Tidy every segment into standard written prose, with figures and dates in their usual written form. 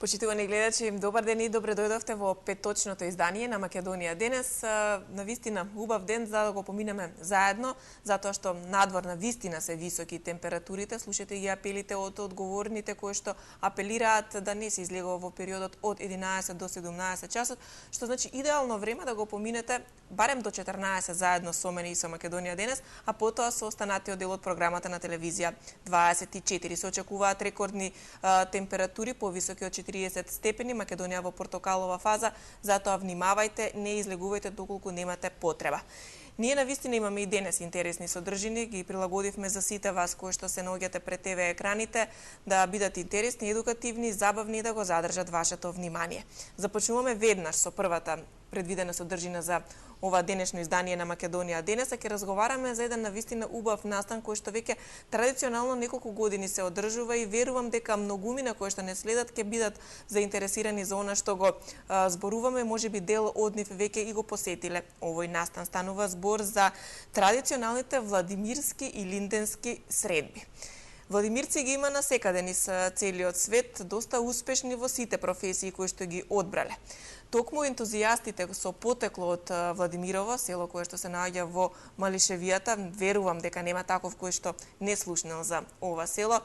Почитувани гледачи, добар ден и добре дојдовте во петочното издание на Македонија денес. Навистина убав ден за да го поминеме заедно, затоа што надвор на вистина се високи температурите. Слушате ги апелите од одговорните кои што апелираат да не се излегува во периодот од 11 до 17 часот, што значи идеално време да го поминете барем до 14 заедно со мене и со Македонија денес, а потоа со останатиот дел од програмата на телевизија 24. Се очекуваат рекордни температури повисоки од 40 степени, Македонија во портокалова фаза, затоа внимавајте, не излегувајте доколку немате потреба. Ние навистина имаме и денес интересни содржини, ги прилагодивме за сите вас кои што се наоѓате пред ТВ екраните, да бидат интересни, едукативни, забавни и да го задржат вашето внимание. Започнуваме веднаш со првата предвидена содржина за ова денешно издание на Македонија денес, а ќе разговараме за еден навистина убав настан кој што веќе традиционално неколку години се одржува и верувам дека многумина кои што не следат ќе бидат заинтересирани за она што го зборуваме, можеби дел од нив веќе и го посетиле овој настан. Станува збор за традиционалните владимирски и линденски средби. Владимирци ги има насекаде низ целиот свет, доста успешни во сите професии кои што ги одбрале. Токму ентузијастите со потекло од Владимирово, село кое што се наоѓа во Малишевијата, верувам дека нема таков кој што не слушнал за ова село,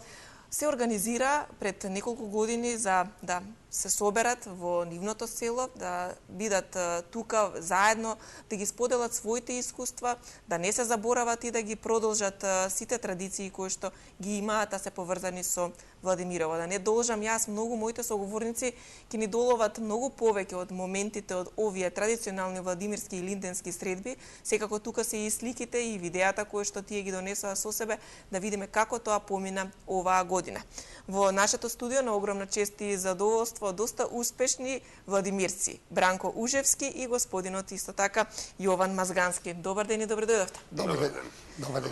се организира пред неколку години за да се соберат во нивното село, да бидат тука заедно, да ги споделат своите искуства, да не се заборават и да ги продолжат сите традиции кои што ги имаат, а се поврзани со Владимирово. Да не должам јас, многу моите соговорници ќе ни доловат многу повеќе од моментите од овие традиционални владимирски и линденски средби. Секако тука се и сликите и видеата кои што тие ги донесоа со себе, да видиме како тоа помина оваа година. Во нашето студио на огромна чест и задоволство доста успешни владимирци, Бранко Ужевски и господинот исто така Јован Мазгански. Добар ден и добре дојдовте. Добар ден. Добар ден.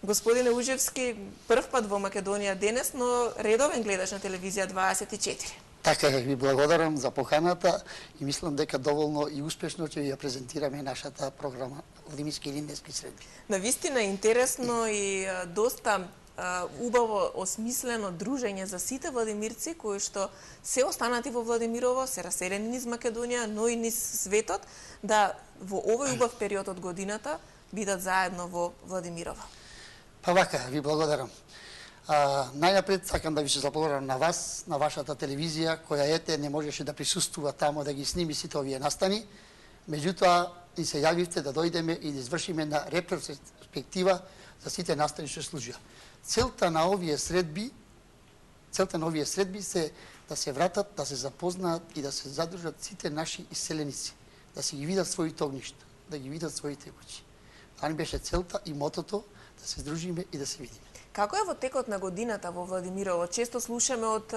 Господине Ужевски, прв пат во Македонија денес, но редовен гледач на телевизија 24. Така ви благодарам за поканата и мислам дека доволно и успешно ќе ја презентираме нашата програма Владимирски и линденски средби. Навистина интересно и доста убаво осмислено дружење за сите владимирци кои што се останати во Владимирово, се раселени низ Македонија, но и низ светот, да во овој убав период од годината бидат заедно во Владимирово. Па вака, ви благодарам. Најнапред сакам да ви се заблагодарам на вас, на вашата телевизија, која не можеше да присуствува тамо да ги сними сите овие настани. Меѓутоа, и се јавивте да дојдеме и да извршиме на ретроспектива за сите настани што служија. Целта на овие средби се да се вратат, да се запознаат и да се задржат сите наши иселеници, да се ги видат своите огништа, да ги видат своите куќи. Тоа ни беше целта и мотото, да се здружиме и да се видиме. Како е во текот на годината во Владимирово? Често слушаме од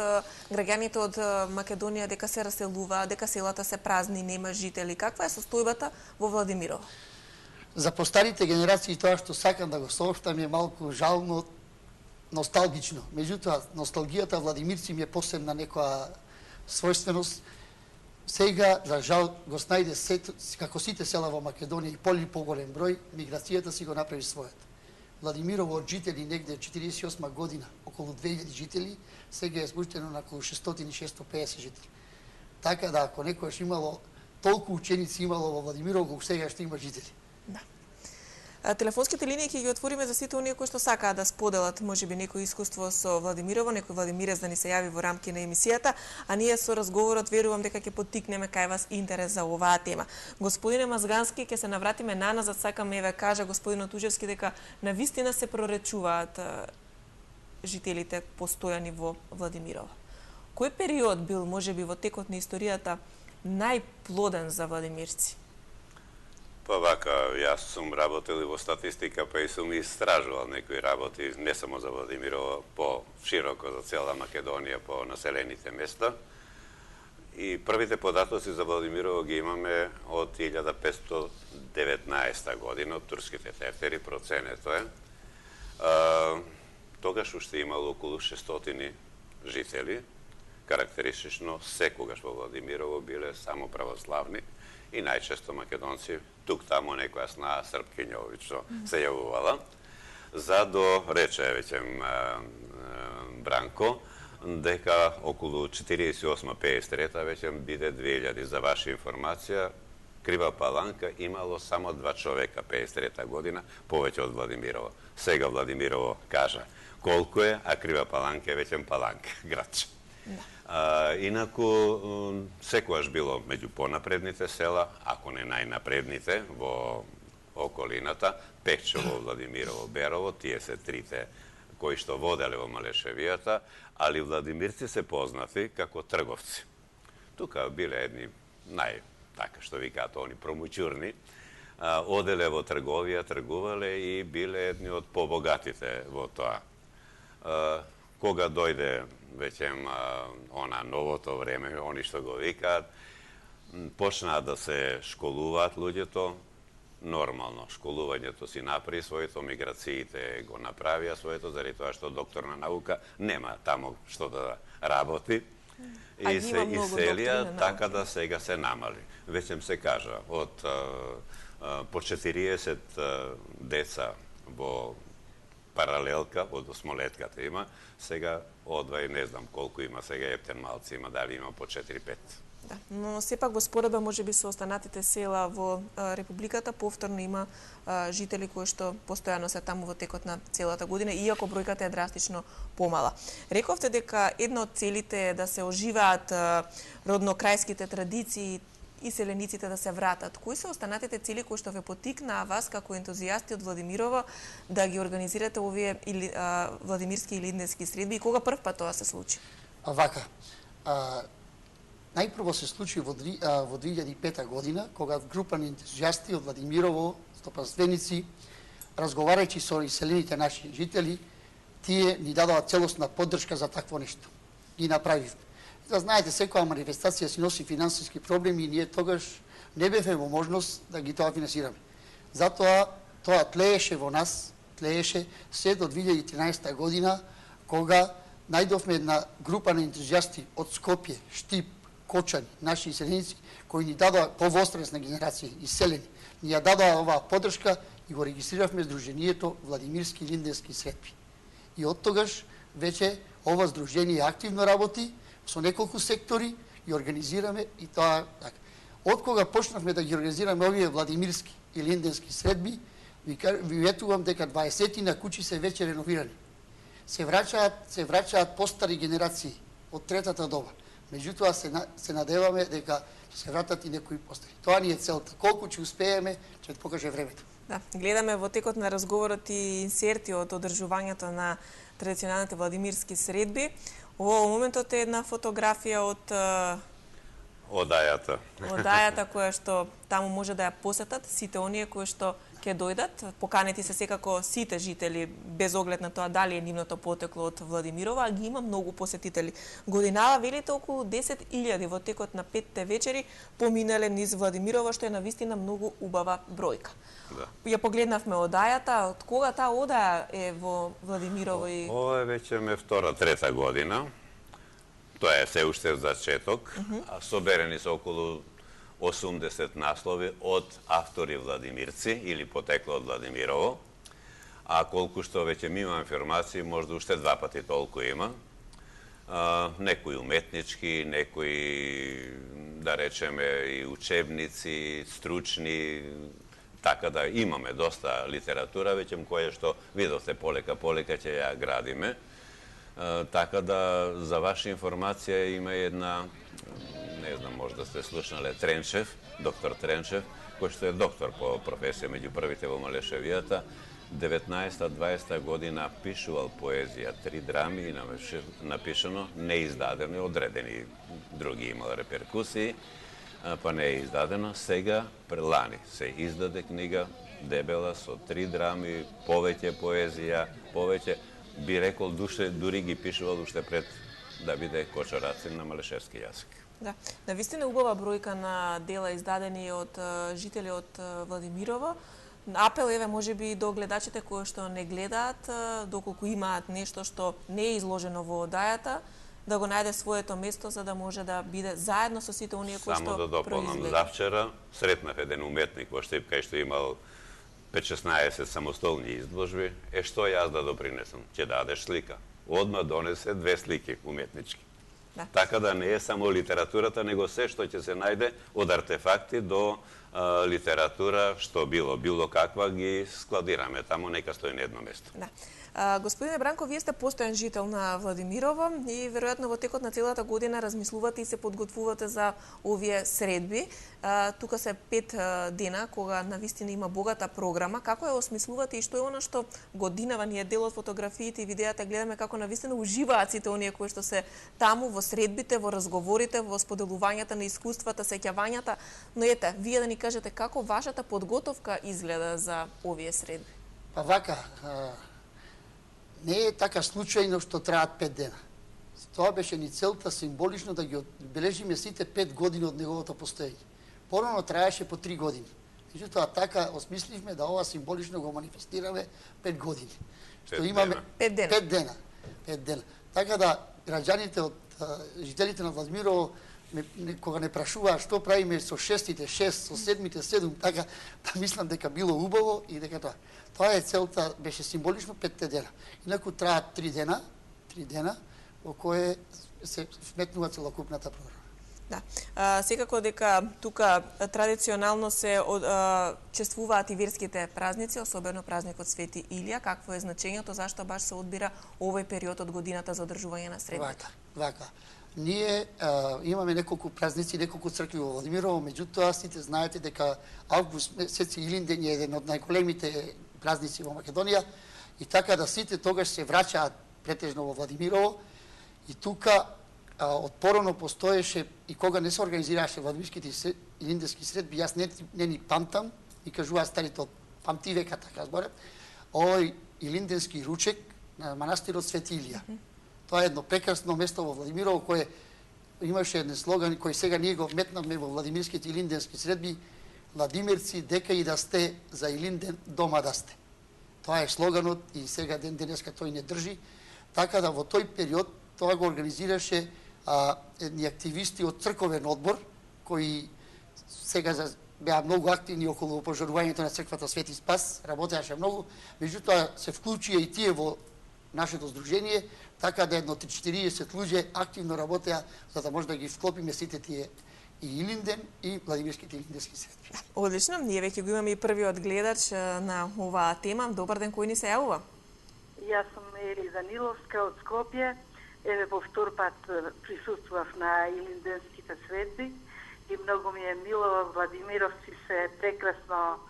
граѓаните од Македонија дека се раселуваат, дека селата се празни, нема жители. Каква е состојбата во Владимирово? За постарите генерации тоа што сакам да го соопштам е малку жално, носталгично. Меѓутоа, носталгијата владимирци ми е посебна некоја својственост. Сега, за жал, го снајде како сите села во Македонија и поголем број, миграцијата си го направи својата. Владимирово од жители негде 48 година, околу 2000 жители, сега е спуштено на околу 600-650 жители. Така да, ако некојаш имало толку ученици имало во Владимирово, сега што има жители. Да. Телефонските линии ќе ги отвориме за сите оние кои што сакаат да споделат можеби некој искуство со Владимирово, некој владимирец да ни се јави во рамки на емисијата, а ние со разговорот верувам дека ќе поттикнеме кај вас интерес за оваа тема. Господине Мазгански, ќе се навратиме наназад, сакам еве кажа господинот Ужевски дека навистина се проречуваат жителите постојани во Владимирово. Кој период бил можеби во текот на историјата најплоден за владимирци? Па вака, јас сум работел и во статистика, па и сум истражувал некои работи, не само за Владимирово, по широко за цела Македонија, по населените места. И првите податоци за Владимирово ги имаме од 1519 година, од турските тефтери, проценето е. Тогаш уште имало околу 600 жители. Карактеристично, секогаш во Владимирово биле само православни и најчесто македонци, тук-тамо некоја снаа српкиња што се јавувала. За до рече веќе Бранко, дека околу 48-53 веќе биде 2000. За ваша информација, Крива Паланка имало само 2 човека 53 година, повеќе од Владимирово. Сега Владимирово кажа колку е, а Крива Паланка е веќе Паланка, градче. Инаку, секојаш било меѓу понапредните села, ако не најнапредните во околината, Пекчево, Владимирово, Берово, тие се трите кои што воделе во Малешевијата, али владимирци се познати како трговци. Тука биле едни така што викаат они промучурни, оделе во трговија, тргувале и биле едни од побогатите во тоа. Кога дојде веќе она новото време, они што го викаат, почнаа да се школуваат луѓето, нормално, школувањето си направи своето, миграциите го направија своето, заради тоа што доктор на наука нема тамо што да работи. И се иселија, така да сега се намали. Веќе се кажа, од по 40 деца во паралелка, од осмолетката има, сега одвај не знам колку има, сега ептен малци има, дали има по 4-5. Да, но сепак во споредба можеби со останатите села во Републиката повторно има жители кои што постојано се таму во текот на целата година, иако бројката е драстично помала. Рековте дека една од целите е да се оживаат роднокрајските традиции и селениците да се вратат. Кои се останатите цели кои што ве потикнаа вас како ентузијасти од Владимирово да ги организирате овие владимирски или инденски средби и кога прв пат тоа се случи? Вака, најпрво се случи во 2005 година, кога група на ентузијасти од Владимирово, стопанственици, разговарајќи со иселените наши жители, тие ни дадоа целосна поддршка за такво нешто. Ги направивме. Да знаете, секоја манифестација си носи финансиски проблеми и ние тогаш не бевме во можност да ги тоа финансираме. Затоа тоа тлееше во нас, тлееше се до 2013 година, кога најдовме една група на ентузијасти од Скопје, Штип, Кочани, наши иселеници, кои ни дадоа повозрастна генерација, иселени, ни ја дадоа оваа поддршка и го регистрировме Сдруженијето Владимирски и инденски средби. И од тогаш веќе ова здружение активно работи со неколку сектори и организираме и тоа така. Од кога почнавме да ги организираме овие владимирски или инденски средби, ви ветувам дека 20 на куќи се веќе реновирани. Се враќаат постари генерации од третата доба. Меѓутоа се надеваме дека ќе се вратат и некои постари. Тоа ни е целта. Колку ќе успееме, ќе покаже времето. Да, гледаме во текот на разговорот и инсерти од одржувањето на традиционалните владимирски средби. Во моментот е една фотографија од одајата која што таму може да ја посетат сите оние кои што ќе дојдат. Поканети се секако сите жители, без оглед на тоа дали е нивното потекло од Владимирова, а ги има многу посетители. Годинава велите околу 10.000 во текот на 5 вечери поминале низ Владимирова, што е навистина многу убава бројка. Да. Ја погледнавме одајата, од кога таа одаја е во Владимирово и... Ова е веќе ме втора-трета година. Тоа е се уште зачеток, а соберени се околу 80 наслови од автори владимирци или потекло од Владимирово, а колку што веќе ми имам информации, можда уште 2 пати толку има. Некои уметнички, некои, да речеме, и учебници, стручни, така да имаме доста литература, веќе која што видовте полека ќе ја градиме. Така да, за ваша информација има една, не знам, можда сте слушнале, Тренчев, доктор Тренчев, кој што е доктор по професија, меѓу првите во Малешевијата, 19-20 година пишувал поезија, 3 драми и напишано, неиздадено, одредени други имал реперкусии, па не е издадено. Сега, лани, се издаде книга, дебела, со 3 драми, повеќе поезија, повеќе, би рекол, дури ги пишувал уште пред да биде Кочарацин на малешевски јазик. Да, навистина убава бројка на дела издадени од жители од Владимирово. Апел еве можеби до гледачите кои што не гледаат, доколку имаат нешто што не е изложено во одајата, да го најде своето место за да може да биде заедно со сите оние кои што Само да дополнам, завчера сретнав еден уметник во Штип кај што имал 5-16 самостолни изложби, што јас да допринесам? Ќе дадеш слика. одма донесе 2 слики уметнички. Да. Така да не е само литературата, него се што ќе се најде од артефакти до литература, што било каква, ги складираме таму, нека стои на едно место. Да. Господине Бранко, вие сте постојан жител на Владимирово и веројатно во текот на целата година размислувате и се подготвувате за овие средби. Тука се 5 дена кога навистина има богата програма. Како ја осмислувате и што е она што годинава ние дел од фотографиите и видеата гледаме како навистина уживаат сите оние кои што се таму во средбите, во разговорите, во споделувањата на искуствата, сеќавањата. Но ете, вие да ни кажете како вашата подготовка изгледа за овие средби? Па вака, не е така случајно што траат 5 дена. Тоа беше ни целта символично да ги одбележиме сите 5 години од неговото постоење. Порано траеше по 3 години. Меѓутоа така осмисливме да ова символично го манифестираме 5 години. Што имаме 5 дена. 5 дена. Така да граѓаните од жителите на Владимирово кога не прашуваат што правиме со 6-тите 6, со 7-тите 7, така да мислам дека било убаво и дека тоа. Тоа е целта, беше символично 5 дена. Инаку траат 3 дена во кое се вметнува целокупната програма. Да. Секако дека тука традиционално се чествуваат и верските празници, особено празникот Свети Илија. Какво е значењето, зашто баш се одбира овој период од годината за одржување на средбите? Вака. Ние имаме неколку празници, неколку цркви во Владимирово, меѓутоа сите знаете дека август месец и Илинден е еден од најголемите празници во Македонија и така да сите тогаш се враќаат претежно во Владимирово и тука од порано постоеше и кога не се организираше владимирските илинденски средби, јас не ни памтам и кажуваат старите од памти века, така зборам, овој илинденски ручек на манастирот Свети Илија. Тоа е едно прекрасно место во Владимирово кое имаше еден слоган кој сега ние го вметнавме во владимирските илинденски средби: Владимирци, дека и да сте за Илинден, дома да сте. Тоа е слоганот и сега ден денеска тој не држи. Така да во тој период тоа го организираше едни активисти од црковен одбор кои сега беа многу активни околу пожарувањето на црквата Свети Спас, работеаше многу, меѓутоа се вклучија и тие во нашето здружение, така да едно 40 луѓе активно работеа за да може да ги вклопиме сите тие и Илинден и владимирските илинденски средби. Одлично, ние веќе го имаме и првиот гледач на оваа тема. Добар ден, кој ни се јавува? Јас сум Ели Даниловска од Скопје. Еве во втор пат присуствував на илинденските средби и многу ми е мило. Владимировци се прекрасно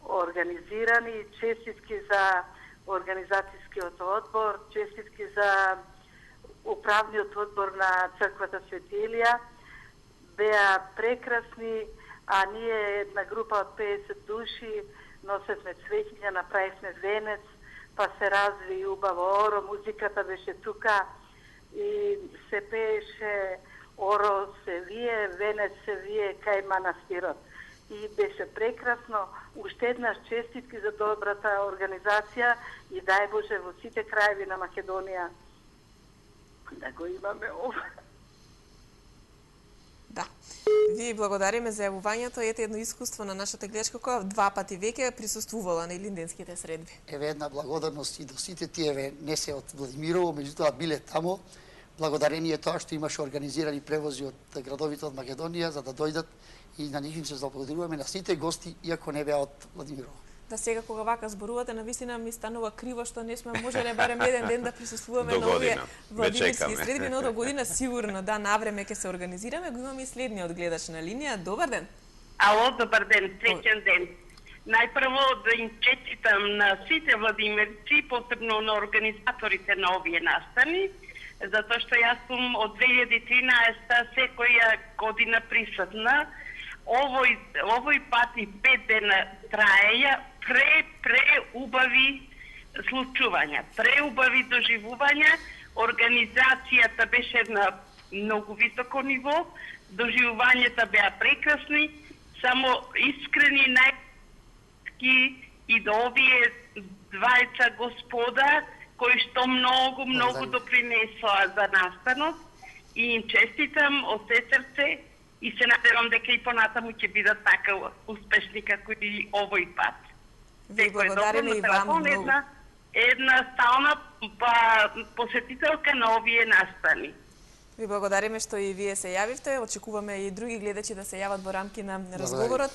организирани. Честитки за организацијскиот одбор, честитки за управниот одбор на црквата Свети Илија. Беа прекрасни, а ние една група од 50 души носевме цвеќиња, направивме венец, па се разви убаво оро, музиката беше тука и се пееше оро се вие, венец се вие кај манастирот. И беше прекрасно. Уште еднаш честитки за добрата организација и дај Боже во сите краеви на Македонија да го имаме ова. Да. Ви благодариме за јавувањето. Ете едно искуство на нашата гледачка која 2 пати веќе присуствувала на илинденските средби. Еве една благодарност и до сите тие не се од Владимирово, меѓутоа биле тамо благодарение тоа што имаше организирани превози од градовите од Македонија за да дојдат и на нив им се заблагодаруваме на сите гости, иако не беа од Владимирово. Да, сега кога вака зборувате, навистина ми станува криво што не сме можеле барем еден ден да присуствуваме на овие владимирски средби, но до година сигурно да навреме ќе се организираме. Го имаме и следниот гледач на линија. Добар ден. Ало, добар ден, среќен ден. Најпрво да им честитам на сите владимирци, посебно на организаторите на овие настани, затоа што јас сум од 2013 секоја година присутна. Овој пат и 5 дена траеја преубави случувања, преубави доживувања. Организацијата беше на многу високо ниво, доживувањата беа прекрасни, само искрени најки и до овие двајца господа кои што многу допринесоа за настанот и им честитам од се срце и се надевам дека и понатаму ќе бидат така успешни како и овој пат. Ви благодариме и вам многу. една стална посетителка на овие настани. Ви благодариме што и вие се јавивте. Очекуваме и други гледачи да се јават во рамки на разговорот.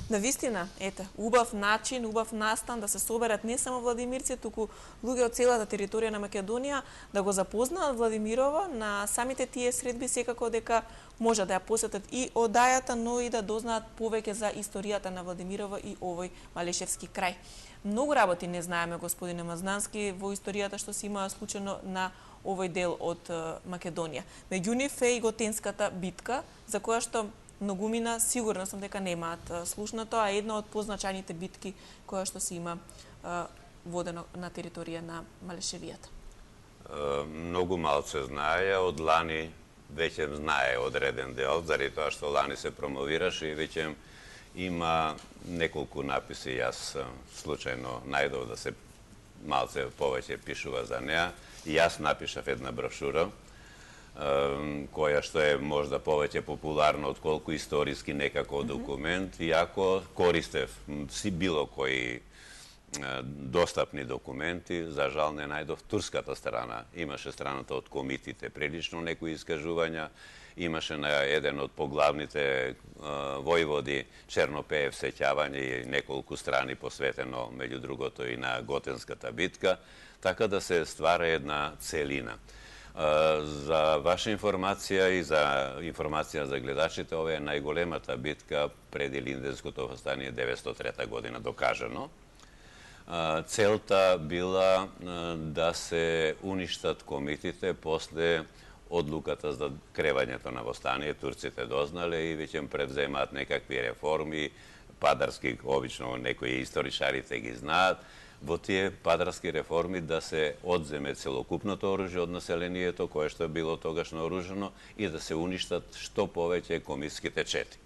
Навистина, ете, убав начин, убав настан да се соберат не само владимирци, туку луѓе од целата територија на Македонија да го запознаат Владимирово. На самите тие средби секако дека може да ја посетат и одајата, но и да дознаат повеќе за историјата на Владимирово и овој Малешевски крај. Многу работи не знаеме, господине Мазнански, во историјата што се има случено на овој дел од Македонија. Меѓу нив е и Готенската битка, за која што многумина сигурно сум дека немаат слушнато, а една од позначајните битки која што се има водено на територија на Малешевијата. Многу малце знае, од лани веќе знае одреден дел, заради тоа што лани се промовираше и веќе има неколку написи, јас случајно најдов да се малце повеќе пишува за неа. И јас напишав една брошура, која што е можда повеќе популарна отколку историски некако документ, иако користев си било кои достапни документи, за жал не најдов турската страна. Имаше страната од комитите прилично некои искажувања, имаше на еден од поглавните војводи Чернопеев сеќавање и неколку страни посветено, меѓу другото и на Готенската битка, така да се ствара една целина. За ваша информација и за информација за гледачите, ова е најголемата битка пред Илинденското востание 903 година, докажано. Целта била да се уништат комитите после одлуката за кревањето на востание. Турците дознале и веќе превземаат некакви реформи, падарски, обично некои историчарите ги знаат, во тие падарски реформи да се одземе целокупното оружје од населението, кое што било тогаш наоружено, и да се уништат што повеќе комитските чети.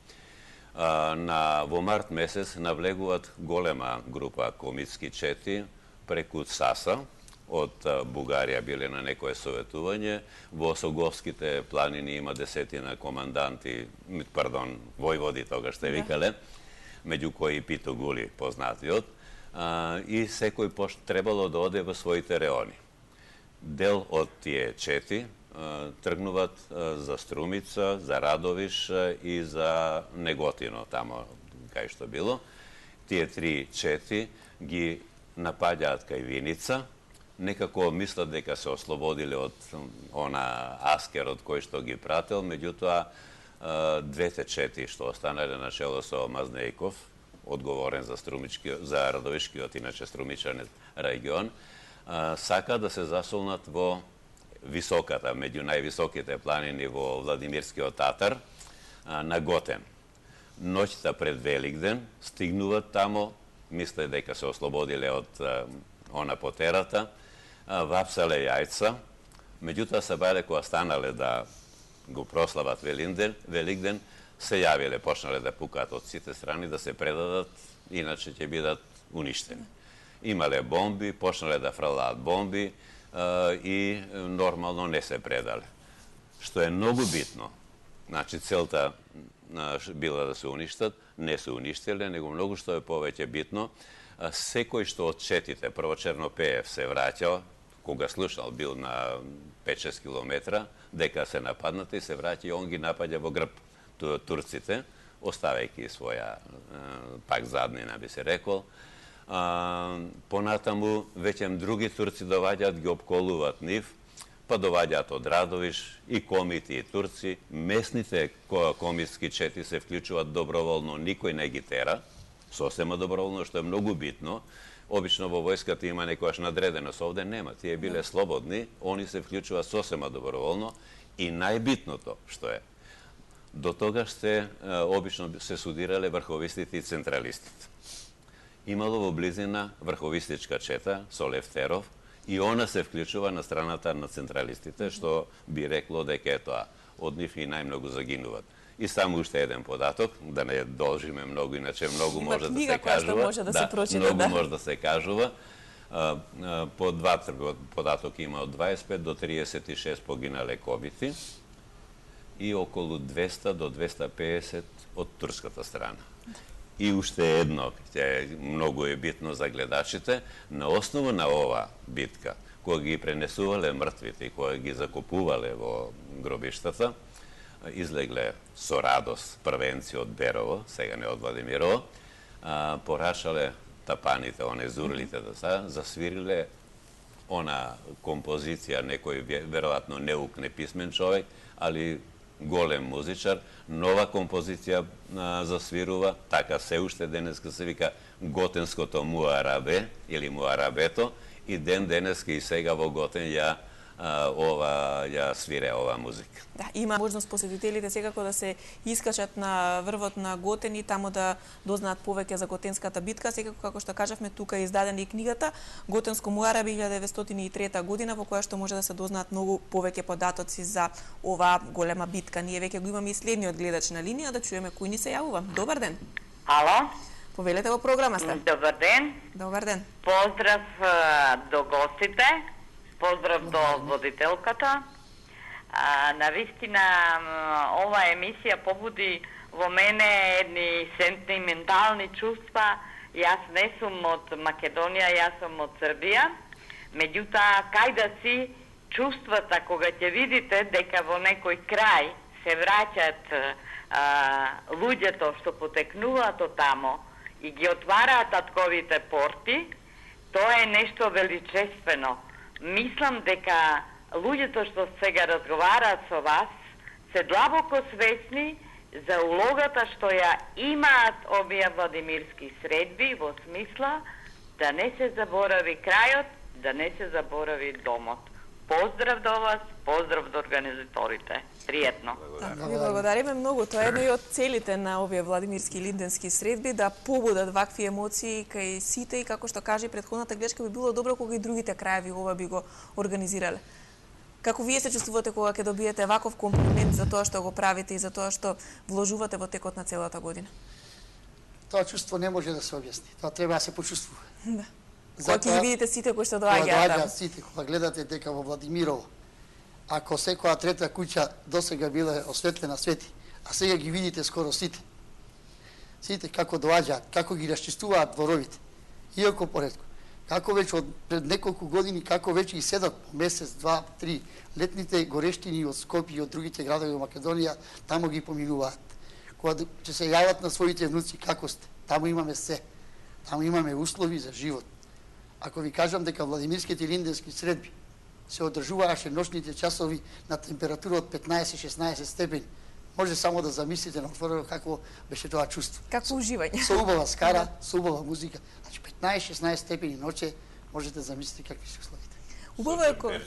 Во март месец навлегуваат голема група комитски чети преку Саса, од Бугарија биле на некое советување. Во Осоговските планини има десетина команданти, војводи тогаш што викале, меѓу кои Пито Гули, познатиот, и секој требало да оде во своите реони. Дел од тие чети тргнуваат за Струмица, за Радовиш и за Неготино, тамо кај што било. Тие три чети ги напаѓаат кај Виница, некако мислат дека се ослободиле од она аскерот кој што ги прател, меѓутоа двете чети што останале на чело со Мазнејков, одговорен за Радовишкиот, иначе Струмичанет регион, сака да се засолнат во високата, меѓу највисоките планини во Владимирскиот Татар, на Готен. Ноќта пред Великден стигнуваат тамо, мисле дека се ослободиле од она потерата, вапсале јајца, меѓутоа сабајле кога станале да го прослават Великден, се јавиле, почнале да пукаат од сите страни да се предадат, иначе ќе бидат уништени. Имале бомби, почнале да фрлаат бомби и нормално не се предале. Што е многу битно, значи целта била да се уништат, не се уништиле, него многу што е повеќе битно, секој што од четите, прво Чернопеев се враќал, кога слушал бил на 5-6 километра, дека се нападнати, се враќа и он ги напаѓа во грб турците, оставајќи своја пак заднина, би се рекол. Понатаму, веќе други турци доваѓаат, ги обколуваат нив, па доваѓаат од Радовиш и комити и турци. Местните комитски чети се вклучуваат доброволно, никој не ги тера, сосема доброволно, што е многу битно. Обично во војската има некојаш надреденост, овде нема, тие биле слободни, они се вклучуваат сосема доброволно и најбитното што е, до тогаш обично се судирале врховистите и централистите. Имало во близина врховистичка чета со Левтеров и она се вклучува на страната на централистите, што би рекло дека е тоа, од нив и најмногу загинуваат. И само уште еден податок, да не должиме многу, иначе многу може да се кажува. Може да се прочита, многу може да се кажува. По два податок има од 25 до 36 погинале комити и околу 200 до 250 од турската страна. И уште едно, многу е битно за гледачите, на основа на ова битка, кога ги пренесувале мртвите и кога ги закопувале во гробиштата, излегле со радост првенци од Берово, сега не од Владимирово, порашале тапаните, оне зурлите засвириле она композиција, некој веројатно неук, неписмен човек, али голем музичар, нова композиција засвирува, така се уште денеска се вика готенското муарабе или муарабето, и денеска и сега во Готен ја свире ова музика. Да, има можност посетителите секако да се искачат на врвот на Готен и таму да дознаат повеќе за Готенската битка. Секако, како што кажавме, тука е издадена и книгата Готенско муараби 1903 година, во која што може да се дознаат многу повеќе податоци за оваа голема битка. Ние веќе го имаме и следниот гледач на линија, да чуеме кој ни се јавува. Добар ден. Ало? Повелете во програма сте. Добар ден. Добар ден. Поздрав до гостите. Поздрав до водителката. Навистина, ова емисија побуди во мене едни сентиментални чувства. Јас не сум од Македонија, јас сум од Србија. Меѓутоа, кај да си чувствата кога ќе видите дека во некој крај се враќаат луѓето што потекнуваат од тамо и ги отвараат татковите порти, тоа е нешто величествено. Мислам дека луѓето што сега разговараат со вас се длабоко свесни за улогата што ја имаат овие владимирски средби во смисла да не се заборави крајот, да не се заборави домот. Поздрав до вас, поздрав до организаторите. Пријатно. Ви благодариме многу. Тоа е една и од целите на овие владимирски линденски средби, да побудат вакви емоции кај сите и како што кажа претходната гледачка, би било добро кога и другите краеви ова би го организирале. Како вие се чувствувате кога ќе добиете ваков комплимент за тоа што го правите и за тоа што вложувате во текот на целата година? Тоа чувство не може да се објасни. Тоа треба да се почувствува. Да. Кога ќе ги видите сите кои што доаѓаат таму. Сите, кога гледате дека во Владимирово, ако секоја трета куќа досега биле осветлена свети, а сега ги видите скоро сите. Сите како доаѓаат, како ги расчистуваат дворовите. Иако поредко. Како веќе од пред неколку години, како веќе и седат по месец, два, три, летните горештини од Скопје и од другите градови во Македонија, таму ги поминуваат. Кога ќе се јават на своите внуци, како сте? Таму имаме се. Таму имаме услови за живот. Ако ви кажам дека владимирските и линденски средби се одржувааше ношните часови на температура од 15-16 степени, може само да замислите на отворено како беше тоа чувство. Како уживање. Со убава скара, со убава музика. Значи 15-16 степени ноќе можете да замислите какви се условите. Убаво е кога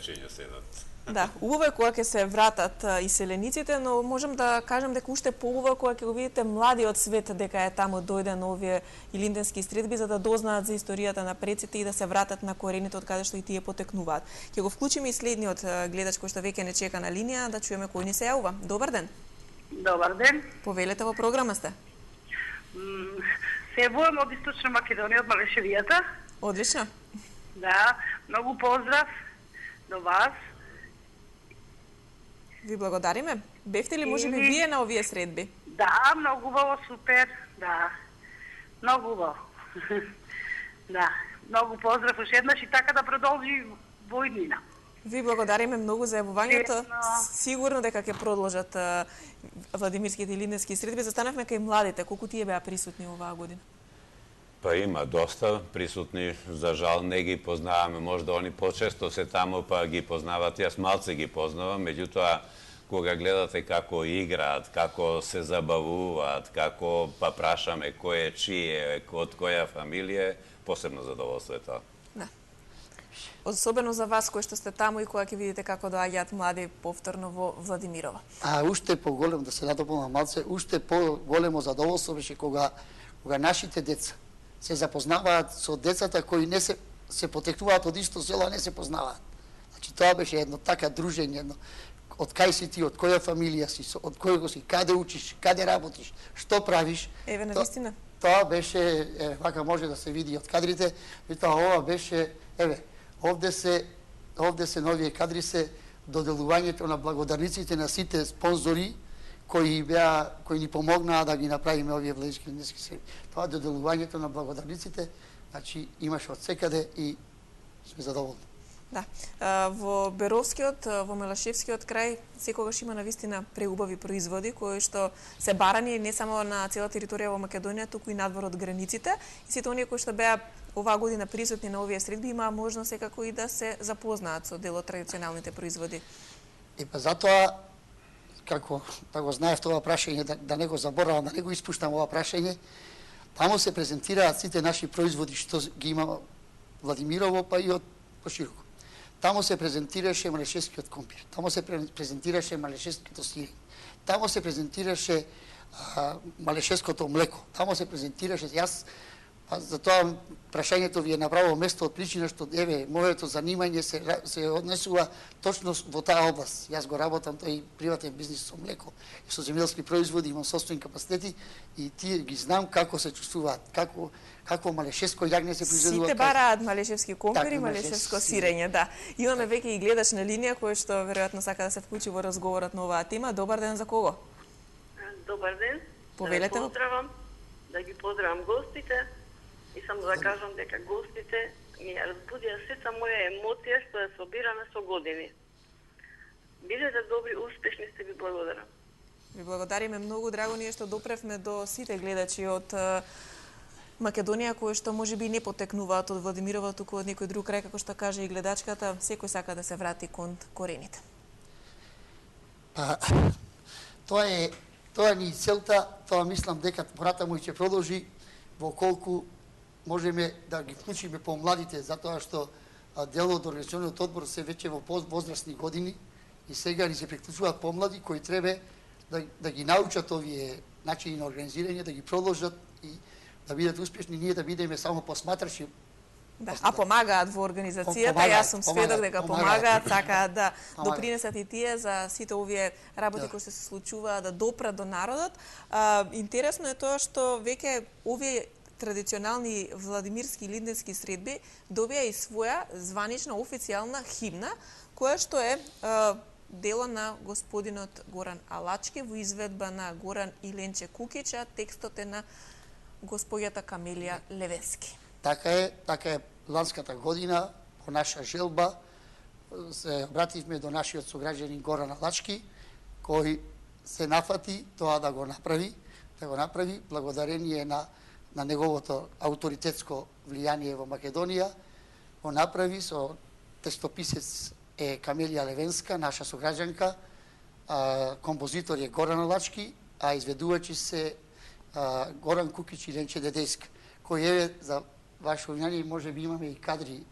да, убаво е кога ќе се вратат иселениците, но можам да кажам дека уште поубаво кога ќе го видите младиот свет дека е таму дојден овие илинденски средби за да дознаат за историјата на предците и да се вратат на корените од каде што и тие потекнуваат. Ќе го вклучиме и следниот гледач кој што веќе не чека на линија да чуеме кој ни се јавува. Добар ден. Добар ден. Повелете во програма сте. Се јавувам од Источна Македонија, од Малешевијата. Одлично. Да, многу поздрав до вас. Ви благодариме. Бевте ли можеби вие на овие средби? Да, многу убаво, супер, да. Многу убаво. Да, многу поздрав уште еднаш и така да продолжи во иднина. Ви благодариме многу за јавувањето. Сигурно дека ќе продолжат владимирските и линденски средби. Застанавме кај младите. Колку тие беа присутни оваа година? Па има доста присутни, за жал не ги познаваме, можда они почесто се таму па ги познават, јас малце ги познавам, меѓутоа кога гледате како играат, како се забавуваат, како па прашаме кој е чие, од која фамилија, посебно задоволство е тоа. Да. Особено за вас кои што сте таму и кога ќе видите како доаѓаат млади повторно во Владимирово. А уште поголем, да се надополнам малце, уште поголемо задоволство беше кога нашите деца се запознаваат со децата кои не се потекнуваат од исто село, а не се познаваат. Значи тоа беше едно така дружење, едно од кај си ти, од која фамилија си, од кој си, каде учиш, каде работиш, што правиш. Еве навистина. Тоа беше, вака може да се види од кадрите, и тоа ова беше, овде се новие кадри се доделувањето на благодарниците на сите спонзори кои ни помогнаа да ги направиме овие владимирски линденски средби. Тоа доделувањето на благодарниците, значи имаше од секаде и сме задоволни. Да. Во Беровскиот, во Мелашевскиот крај секогаш има навистина преубави производи кои што се барани не само на цела територија во Македонија, туку и надвор од границите. И сите оние кои што беа оваа година присутни на овие средби имаа можност секако и да се запознаат со дел од традиционалните производи. И па затоа, како да го знаев тоа прашање, да не го заборавам, да не го испуштам ова прашање, таму се презентираат сите наши производи што ги има Владимирово, па и од пошироко. Таму се презентираше малешевскиот компир, таму се презентираше малешевското сирење, таму се презентираше малешевското млеко, таму се презентираше, јас, затоа прашањето ви е направо место од причина што, еве, моето занимање се однесува точно во таа област. Јас го работам тој приватен бизнис со млеко и со земјоделски производи, имам собствени капацитети и тие ги знам како се чувствуваат, како малешевско јагне се произведува. Сите бараат малешевски компир и малешевско сирење, да. Имаме веќе и гледач на линија кој што веројатно сака да се вклучи во разговорот на оваа тема. Добар ден за кого? Добар ден. Повелете. Да ги поздравам гостите. И само да кажам дека гостите ми ја разбудија сета моја емоција што ја собираме со години. Бидете добри, успешни сте, ви благодарам. Ви благодариме многу, драго ни е што допревме до сите гледачи од Македонија кои што можеби не потекнуваат од Владимирово, туку од некој друг крај, како што каже и гледачката, секој сака да се врати кон корените. Па, тоа ни целта, тоа мислам дека понатаму ќе продолжи во колку можеме да ги вклучиме помладите, затоа што дел од организациониот одбор се веќе во возрастни години и сега ни се приклучуваат помлади кои треба да ги научат овие начини на организирање, да ги продолжат и да бидат успешни, ние да бидеме само посматрачи. Да, а помагаат во организацијата, јас сум сведок дека помагаат, сакаат да допринесат и тие за сите овие работи кои се случуваат, да допрат до народот. Интересно е тоа што веќе овие традиционални владимирски и линденски средби добија и своја званична официјална химна, која што е дело на господинот Горан Алачки во изведба на Горан Иленче Кукича, текстот е на господјата Камелија Левески. Така е, ланската година, по наша желба, се обративме до нашиот сограѓанин Горан Алачки, кој се нафати тоа да го направи благодарение на неговото авторитетско влијание во Македонија, го направи со текстописец е Камелија Левенска, наша сограѓанка, композитор е Горан Алачки, а изведувачи се Горан Кукич и Ленче Дедејска, кој е, за ваше внимание, може би имаме и кадри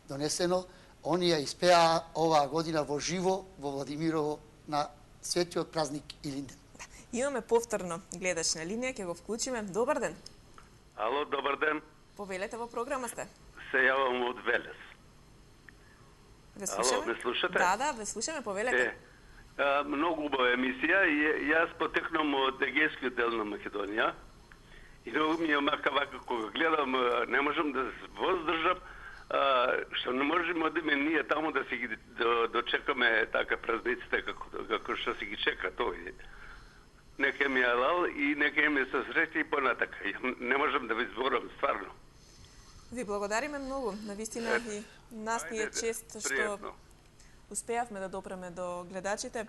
донесено, оние испеа оваа година во живо во Владимирово на светиот празник Илинден. Имаме повторно гледач на линија, ќе го вклучиме. Добар ден. Ало, добар ден. Повелете, во програма сте. Се јавам од Велес. Ве слушаме? Ало, ме слушате? Да, ве слушаме, повелете. Многу убава емисија и јас потекнам од егејскиот дел на Македонија. И многу ми е мака вака кога гледам, не можам да се воздржам, што не можеме одиме ние таму да си ги дочекаме така празниците како што си ги чека тој. Нека ми алал и нека ми се среќа и понатака. Не можам да ви зборам стварно. Ви благодариме многу. Навистина и нас ни е чест што успеавме да допреме до гледачите.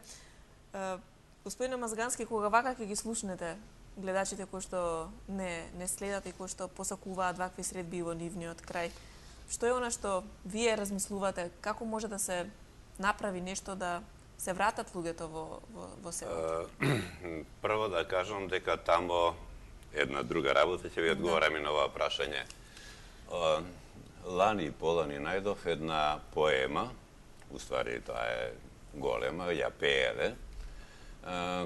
Господине Мазгански, кога вака ќе ги слушнете гледачите кои што не следат и кои што посакуваат вакви средби во нивниот крај, што е она што вие размислувате, како може да се направи нешто да се вратат луѓето во селото? Прво да кажам дека тамо една друга работа, ќе ви одговорам и на ова прашање. Лани и полани најдов една поема, уствари тоа е голема, ја пееле,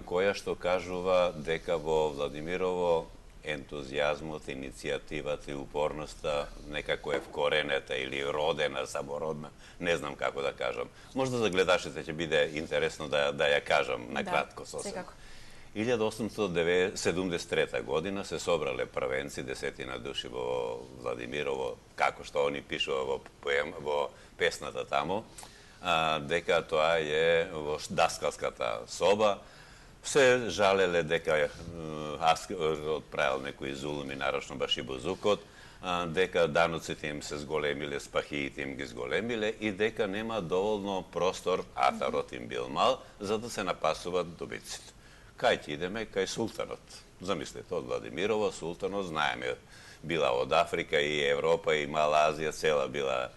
која што кажува дека во Владимирово ентузијазмот, иницијативата и упорноста некако е вкоренета или родена, самородна, не знам како да кажам. Можда за гледачите ќе биде интересно да ја кажам накратко сосем. 1873 година се собрале првенци, 10 души во Владимирово, како што они пишува во песната тамо, дека тоа е во даскалската соба, се жалеле дека аз отправил некои зулуми, нарочно баш и Бузукот, дека даноците им се зголемиле, спахиите им ги зголемиле и дека нема доволно простор, атарот им бил мал, за да се напасуват добиците. Кај ќе идеме? Кај султанот. Замислете, од Владимирово, султанот, знаеме, била од Африка и Европа и Мала Азија, цела била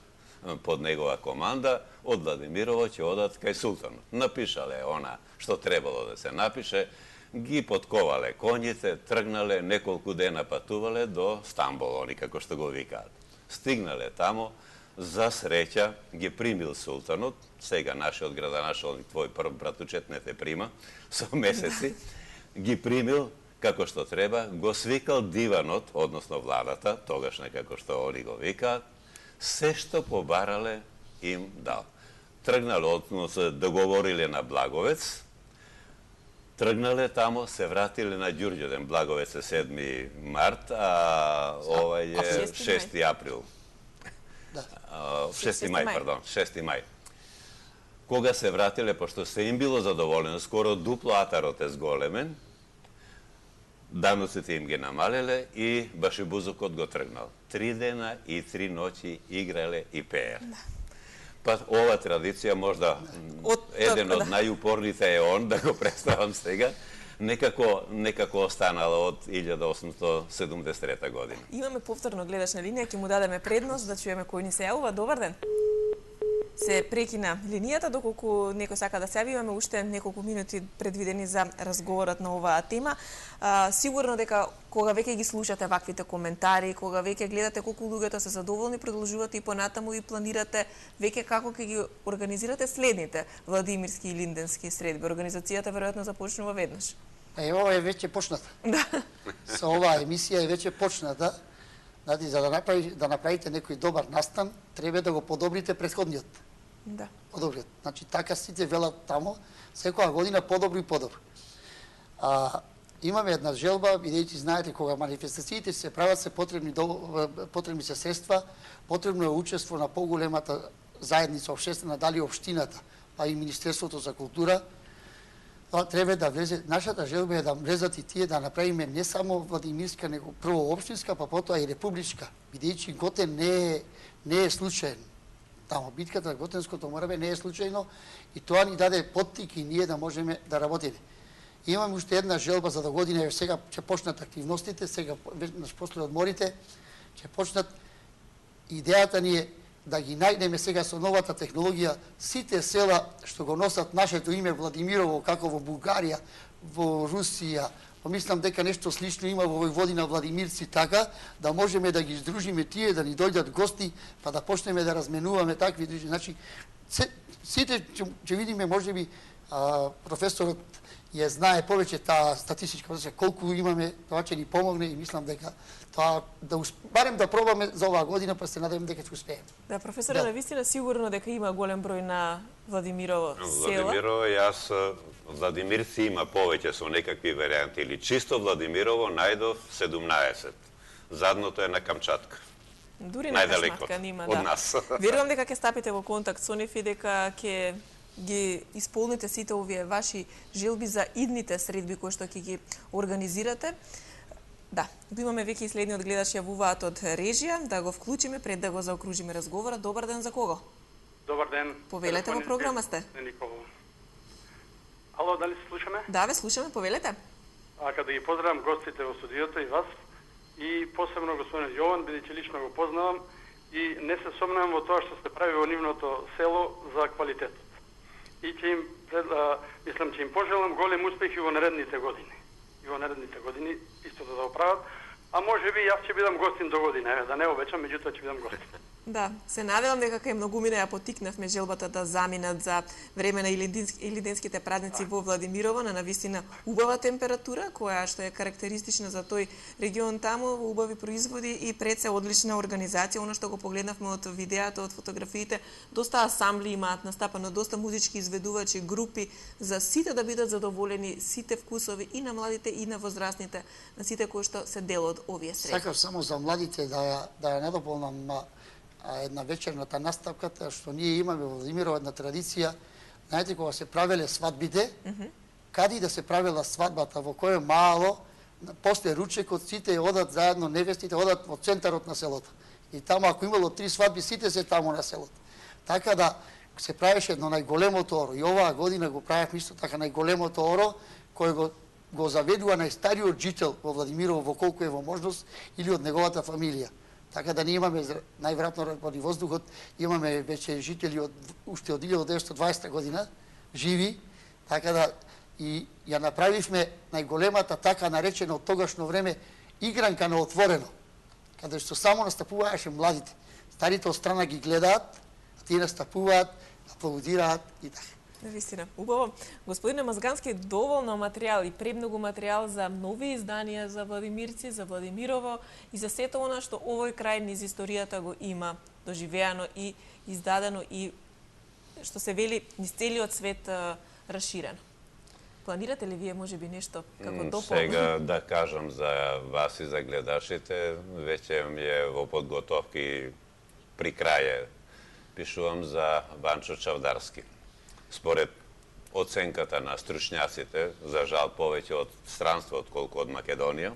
под негова команда, од Владимирово ќе одат кај султанот. Напишале она што требало да се напише, ги подковале коњите, тргнале, неколку дена патувале до Стамбол, они како што го викаат. Стигнале тамо, за среќа ги примил султанот, сега нашиот градоначалник, твој прв братучет не те прима, со месеци, ги примил како што треба, го свикал диванот, односно владата, тогашна како што они го викаат, се што побарале им дал. Тргнале, односно договориле на Благовец, тргнале тамо, се вратиле на Ѓурѓовден. Благовец е 7 март, а ова е 6 април. 6 мај, пардон, 6 мај. Кога се вратиле, пошто се им било задоволено, скоро дупло атарот е зголемен, даноците им ги намалеле и баш и Бузукот го тргнал. 3 дена и 3 ноќи играле и пееле. Па ова традиција можда еден од најупорните е он, да го представам сега, некако останала од 1873 година. Имаме повторно гледачна линија, ќе му дадеме предност да чуеме кој ни се јавува. Добар ден. Се прекина линијата, доколку некој сака да се јави, имаме уште неколку минути предвидени за разговорот на оваа тема. Сигурно дека кога веќе ги слушате ваквите коментари, кога веќе гледате колку луѓето се задоволни, продолжувате и понатаму и планирате веќе како ќе ги организирате следните владимирски и линденски средби. Организацијата веројатно започнува веднаш. Ова е веќе почната. Да. Со оваа емисија е веќе почната. Знаете, за да направите некој добар настан, треба да го подобрите претходниот. Да. Подобриот. Значи, така сите велат тамо, секоја година подобро и подобро. Имаме една желба, бидејќи знаете, кога манифестациите се прават, се потребни се средства, потребно е учество на поголемата заедница општествена, дали општината, па и Министерството за култура. Треба да влезе, нашата желба е да влезат и тие да направиме не само владимирска, него прво општинска, па потоа и републичка, бидејќи Готен не е случаен. Тамо битката на Готенското мораве не е случајно и тоа ни даде поттик и ние да можеме да работиме. Имаме уште една желба за догодина, сега ќе почнат активностите, сега после одморите ќе почнат. Идејата ни е да ги најдеме сега со новата технологија сите села што го носат нашето име Владимирово, како во Бугарија, во Русија, помислам дека нешто слично има во Војводина Владимирци, така да можеме да ги здружиме тие, да ни дојдат гости, па да почнеме да разменуваме такви движи. Значи, сите ќе видиме, можеби професорот ја знае повеќе таа статистичка процесија, колку имаме, тоа ќе ни помогне и мислам дека тоа барем да пробаме за оваа година, па се надевам дека ќе успееме. Да, професоре, навистина сигурно дека има голем број на Владимирово села. Владимирово, јас Владимирци има повеќе со некакви варијанти, или чисто Владимирово најдов 17. Задното е на Камчатка. Дури на Камчатка нима, да. Од нас. Верувам дека ќе стапите во контакт со нив и дека ќе ги исполните сите овие ваши желби за идните средби кои што ќе ги организирате. Да, имаме веќе и следниот гледач јавуваат од режија, да го вклучиме пред да го заокружиме разговорот. Добар ден, за кого? Добар ден. Повелете, во програма сте. Ало, дали се слушаме? Да, ве слушаме, повелете. Да ги поздравам гостите во студиото и вас, и посебно господин Јован, бидејќи лично го познавам и не се сомневам во тоа што се прави во нивното село за квалитетот. И ќе им, мислам, ќе им пожелам голем успех и во наредните години. И во наредните години исто да оправат, а може би јас ќе бидам гостин до година, да не обечам, меѓутоа ќе бидам гостин. Да, се надевам дека кај многумина ја потикнавме желбата да заминат за време на илиденските празници во Владимирово на навистина убава температура, која што е карактеристична за тој регион таму, убави производи и пред се одлична организација. Оно што го погледнавме од видеото, од фотографиите, доста асамбли имаат настапано, доста музички изведувачи, групи, за сите да бидат задоволени, сите вкусови и на младите и на возрастните, на сите кои што се дел од овие средби. Сакав само за младите да ја надополнам една вечерната наставката, што ние имаме во Владимирово една традиција. Знаете, кога се правеле свадбите, кади да се правила свадбата, во кој мало, после ручекот, сите одат заедно, невестите одат во центарот на селото. И таму, ако имало 3 свадби, сите се таму на селото. Така да се правеше едно најголемото оро. И оваа година го правевме исто така најголемото оро, кој го заведува најстариот жител во Владимирово, во колку е во можност, или од неговата фамилија. Така да ние имаме, најверојатно поради воздухот, имаме веќе жители уште од 1920 година, живи, така да и ја направивме најголемата така наречена од тогашно време игранка на отворено, каде што само настапуваеше младите. Старите од страна ги гледаат, а тие настапуваат, аплаудираат и така. Навистина, убаво. Господине Мазгански, доволно материјал и премногу материјал за нови изданија за Владимирци, за Владимирово и за сето она што овој крај низ историјата го има доживеано и издадено и што се вели низ целиот свет расширено. Планирате ли вие можеби нешто како дополнение? Сега да кажам за вас и за гледачите, веќе ми е во подготовки при краје. Пишувам за Ванчо Чавдарски. Според оценката на стручњаците, за жал повеќе од странство отколку од Македонија,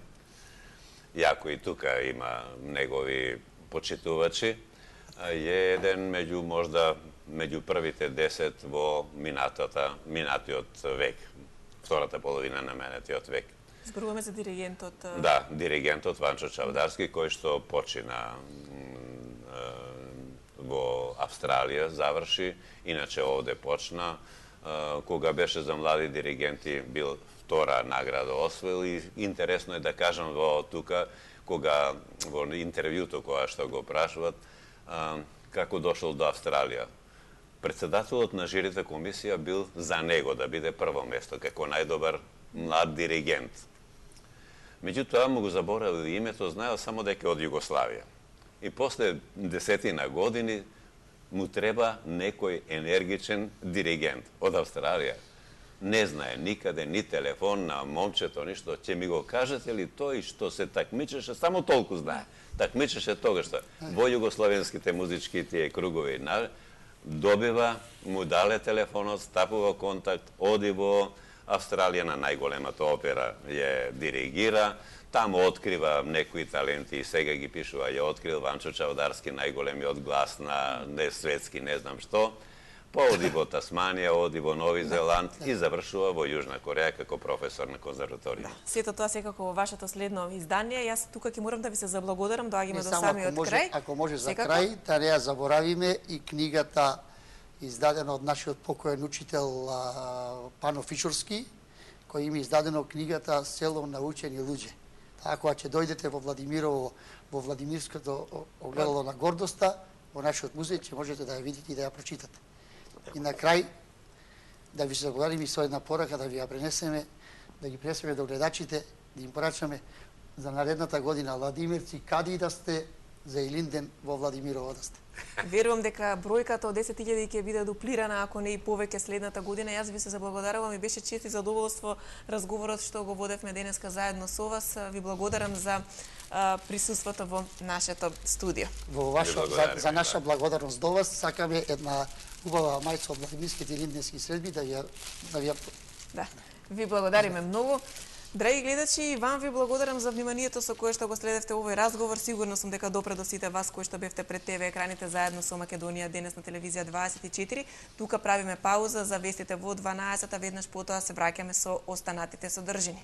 иако и тука има негови почитувачи, е еден меѓу првите 10 во минатиот век, втората половина на минатиот век. Зборуваме за диригентот. Да, диригентот Ванчо Чавдарски, кој што почина во Австралија, заврши, иначе овде почна. Кога беше за млади диригенти, бил втора награда освоил и интересно е да кажам во тука, кога во интервјуто која што го прашуват, како дошол до Австралија. Председателот на жирите комисија бил за него да биде прво место, како најдобар млад диригент. Меѓутоа му го заборавил името, знаел само дека од Југославија. И после 10 години му треба некој енергичен диригент од Австралија. Не знае никаде, ни телефон на момчето, ништо. Ќе ми го кажете ли тој што се такмичеше, само толку знае. Такмичеше тогаш што во југословенските музички тие кругови. Добива, му дале телефонот, стапува контакт, оди во Австралија на најголемата опера ја диригира, таму открива некои таленти и сега ги пишува, ја открил Ванчо Чавдарски, најголемиот глас на светски, не знам што. Оди во Тасманија, оди во Нови Зеланд и завршува во Јужна Кореја како професор на конзерваторија. Сето тоа секако во вашето следно издание. Јас тука ќе морам да ви се заблагодарам, доаѓаме до самиот крај. Ако може за крај, да не ја заборавиме и книгата издадена од нашиот покоен учител Пано Фишурски, кој има издадено книгата Село научени луѓе. Ако ќе дојдете во Владимирово, во Владимирското огледало на гордоста, во нашиот музеј ќе можете да ја видите и да ја прочитате. И на крај, да ви се заблагодарим и со една порака да ви ја пренесеме, да ги пренесеме до гледачите, да им порачаме за наредната година Владимирци, кади да сте, за Илинден во Владимирово да сте. Верувам дека бројката од 10.000 ќе биде дуплирана, ако не и повеќе следната година. Јас ви се заблагодарувам и беше чест и задоволство разговорот што го водевме денеска заедно со вас. Ви благодарам за присуството во нашето студио. За наша благодарност до вас сакаме една убава мајца од Владимирските илинденски средби да ви Да, ви благодариме многу. Драги гледачи, и вам ви благодарам за вниманието со кое што го следевте овој разговор. Сигурно сум дека допре до сите вас кои што бевте пред ТВ екраните заедно со Македонија денес на телевизија 24. Тука правиме пауза за вестите во 12-та, веднаш потоа се враќаме со останатите содржини.